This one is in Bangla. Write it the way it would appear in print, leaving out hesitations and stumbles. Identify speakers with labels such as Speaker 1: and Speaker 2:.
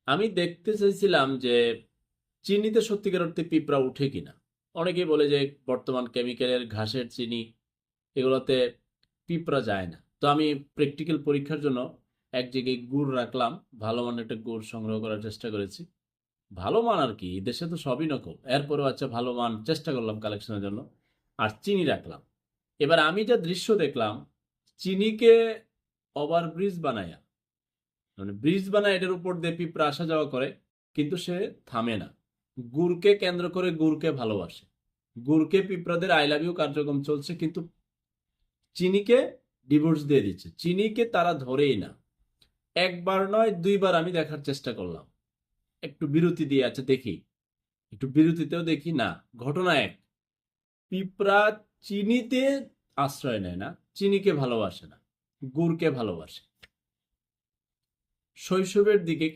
Speaker 1: আমি দেখতে চাইছিলাম যে চিনিতে সত্যিকার অর্থে পিঁপড়া উঠে কিনা। অনেকেই বলে যে বর্তমান কেমিক্যালের ঘাসের চিনি এগুলোতে পিঁপড়া যায় না। তো আমি প্র্যাকটিক্যাল পরীক্ষার জন্য এক জায়গায় গুড় রাখলাম, ভালো মানের একটা গুড় সংগ্রহ করার চেষ্টা করেছি। ভালো মান আর কি, দেশে তো সবই নকল, এরপরেও আচ্ছা ভালো মান চেষ্টা করলাম কালেকশনের জন্য। আর চিনি রাখলাম। এবার আমি যা দৃশ্য দেখলাম, চিনিকে ওভারব্রিজ বানায়া, মানে ব্রিজ বানায় এটার উপর দিয়ে পিঁপড়া আসা যাওয়া করে, কিন্তু সে থামে না। গুড়কে কেন্দ্র করে গুড়কে ভালোবাসে, গুড়কে পিঁপড়াদের আই লাভ ইউ কার্যক্রম চলছে, কিন্তু চিনিকে ডিভোর্স দিয়ে দিচ্ছে, চিনিকে তারা ধরেই না। একবার নয় দুইবার আমি দেখার চেষ্টা করলাম, একটু বিরতি দিয়ে আছে দেখি, একটু বিরতিতেও দেখি না। ঘটনা এক, পিঁপড়া চিনিতে আশ্রয় নেয় না, চিনিকে ভালোবাসে না, গুড়কে ভালোবাসে। শৈশবের দিকে